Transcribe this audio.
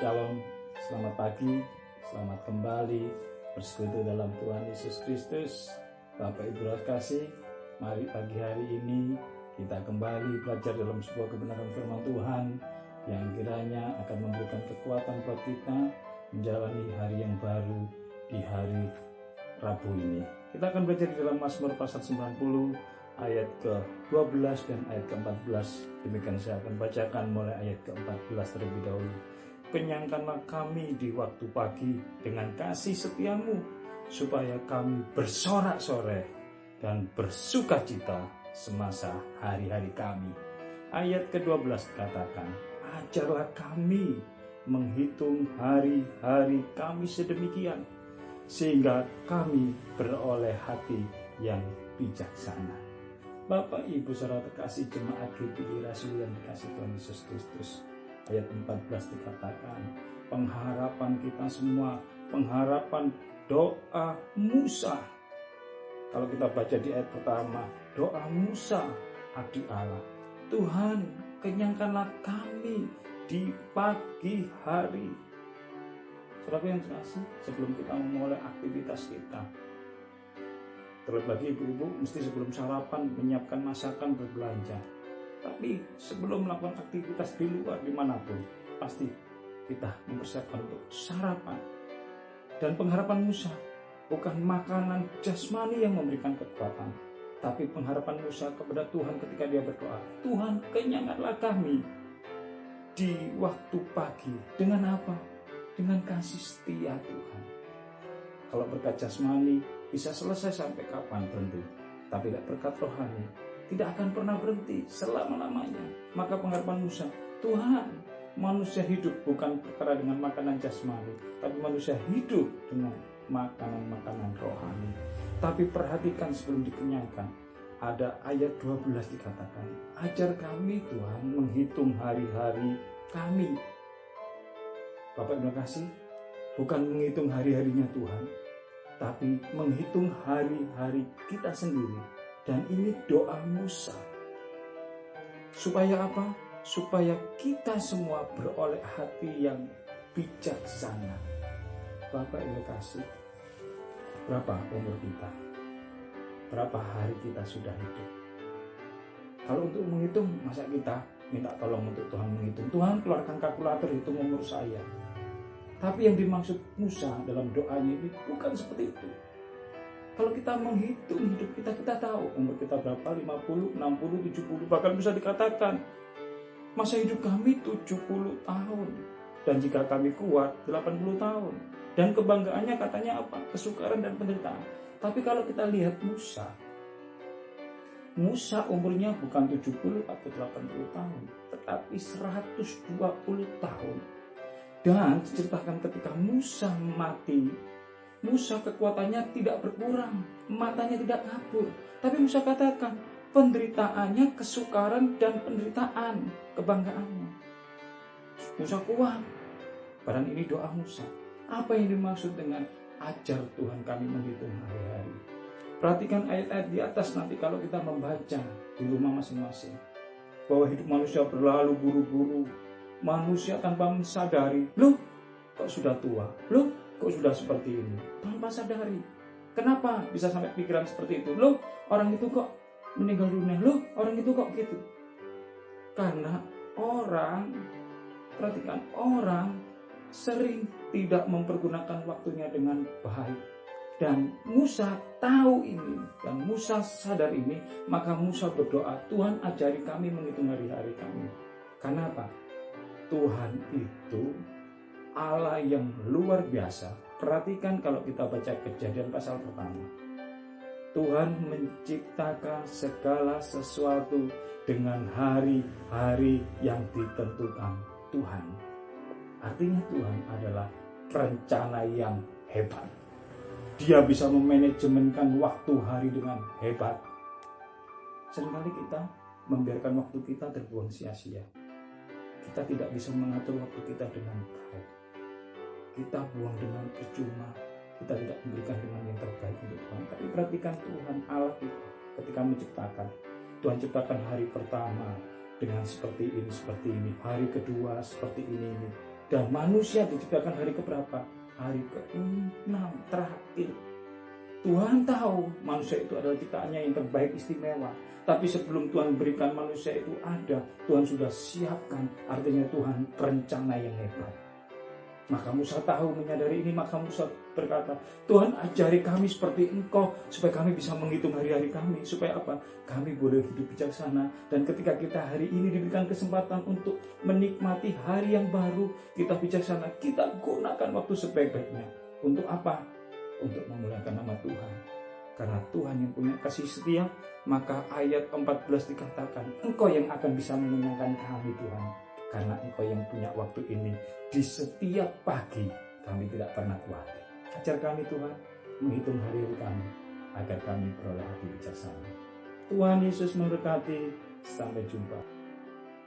Shalom, selamat pagi, selamat kembali bersekutu dalam Tuhan Yesus Kristus. Bapak Ibu kasih, mari pagi hari ini kita kembali belajar dalam sebuah kebenaran firman Tuhan yang kiranya akan memberikan kekuatan buat kita menjalani hari yang baru di hari Rabu ini. Kita akan belajar di dalam Mazmur pasal 90 ayat ke-12 dan ayat ke-14. Demikian saya akan bacakan mulai ayat ke-14 terlebih dahulu. Kenyangkanlah kami di waktu pagi dengan kasih setiamu, supaya kami bersorak-sorai dan bersukacita semasa hari-hari kami. Ayat ke-12 katakan, ajarlah kami menghitung hari-hari kami sedemikian, sehingga kami beroleh hati yang bijaksana. Bapak, Ibu, saudara terkasih jemaat GPI Rasul yang dikasih Tuhan Yesus Kristus. Ayat 14 dikatakan, pengharapan kita semua, pengharapan doa Musa. Kalau kita baca di ayat pertama, doa Musa, abdi Allah. Tuhan, kenyangkanlah kami di pagi hari. Saudara yang terkasih, sebelum kita memulai aktivitas kita, terlebih bagi ibu-ibu, mesti sebelum sarapan menyiapkan masakan berbelanja. Tapi sebelum melakukan aktivitas di luar dimanapun, pasti kita mempersiapkan untuk sarapan. Dan pengharapan Musa bukan makanan jasmani yang memberikan kekuatan, tapi pengharapan Musa kepada Tuhan ketika dia berdoa, Tuhan, kenyangkanlah kami di waktu pagi. Dengan apa? Dengan kasih setia Tuhan. Kalau berkat jasmani bisa selesai sampai kapan berhenti, tapi tidak berkat rohani tidak akan pernah berhenti selama-lamanya. Maka pengharapan Musa, Tuhan, manusia hidup bukan perkara dengan makanan jasmani, tapi manusia hidup dengan makanan-makanan rohani. Tapi perhatikan sebelum dikenyangkan, ada ayat 12 dikatakan, ajar kami Tuhan menghitung hari-hari kami. Bapak Ibu kasih, bukan menghitung hari-harinya Tuhan, tapi menghitung hari-hari kita sendiri. Dan ini doa Musa. Supaya apa? Supaya kita semua beroleh hati yang bijaksana. Bapak Ibu kasih, berapa umur kita? Berapa hari kita sudah hidup? Kalau untuk menghitung, masa kita minta tolong untuk Tuhan menghitung? Tuhan, keluarkan kalkulator, hitung umur saya. Tapi yang dimaksud Musa dalam doanya ini bukan seperti itu. Kalau kita menghitung hidup kita, kita tahu umur kita berapa, 50, 60, 70, bahkan bisa dikatakan masa hidup kami 70 tahun. Dan jika kami kuat, 80 tahun. Dan kebanggaannya katanya apa? Kesukaran dan penderitaan. Tapi kalau kita lihat Musa umurnya bukan 70 atau 80 tahun, tetapi 120 tahun. Dan diceritakan ketika Musa mati, Musa kekuatannya tidak berkurang, matanya tidak kabur. Tapi Musa katakan, penderitaannya kesukaran dan penderitaan, kebanggaannya. Musa kuat. Padahal ini doa Musa. Apa yang dimaksud dengan ajar Tuhan kami menghitung hari-hari? Perhatikan ayat-ayat di atas nanti kalau kita membaca di rumah masing-masing. Bahwa hidup manusia berlalu buru-buru. Manusia tanpa mensadari, loh kok sudah tua? Loh kok sudah seperti ini? Tanpa sadari. Kenapa bisa sampai pikiran seperti itu? Loh, orang itu kok meninggal dunia? Loh, orang itu kok gitu? Karena perhatikan, orang sering tidak mempergunakan waktunya dengan baik. Dan Musa tahu ini, dan Musa sadar ini, maka Musa berdoa, Tuhan ajari kami menghitung hari-hari kami. Karena apa? Tuhan itu Allah yang luar biasa. Perhatikan kalau kita baca Kejadian pasal pertama. Tuhan menciptakan segala sesuatu dengan hari-hari yang ditentukan Tuhan. Artinya Tuhan adalah perencana yang hebat. Dia bisa memanajemenkan waktu hari dengan hebat. Seringkali kita membiarkan waktu kita terbuang sia-sia. Kita tidak bisa mengatur waktu kita dengan baik. Kita buang dengan percuma. Kita tidak memberikan dengan yang terbaik untuk Tuhan. Tapi perhatikan Tuhan Allah kita ketika menciptakan. Tuhan ciptakan hari pertama dengan seperti ini. Hari kedua seperti ini. Dan manusia diciptakan hari keberapa? Hari ke-6 terakhir. Tuhan tahu manusia itu adalah ciptaannya yang terbaik, istimewa. Tapi sebelum Tuhan berikan manusia itu ada, Tuhan sudah siapkan. Artinya Tuhan rencana yang hebat. Maka Musa tahu, menyadari ini, maka Musa berkata, Tuhan ajari kami seperti Engkau, supaya kami bisa menghitung hari-hari kami. Supaya apa? Kami boleh hidup bijaksana. Dan ketika kita hari ini diberikan kesempatan untuk menikmati hari yang baru, kita bijaksana, kita gunakan waktu sebaik-baiknya. Untuk apa? Untuk memuliakan nama Tuhan. Karena Tuhan yang punya kasih setia, maka ayat 14 dikatakan, Engkau yang akan bisa menyenangkan kami Tuhan. Karena Engkau yang punya waktu ini, di setiap pagi kami tidak pernah khawatir. Ajar kami Tuhan menghitung hari-hari kami, agar kami beroleh hati bijaksana. Tuhan Yesus memberkati. Sampai jumpa.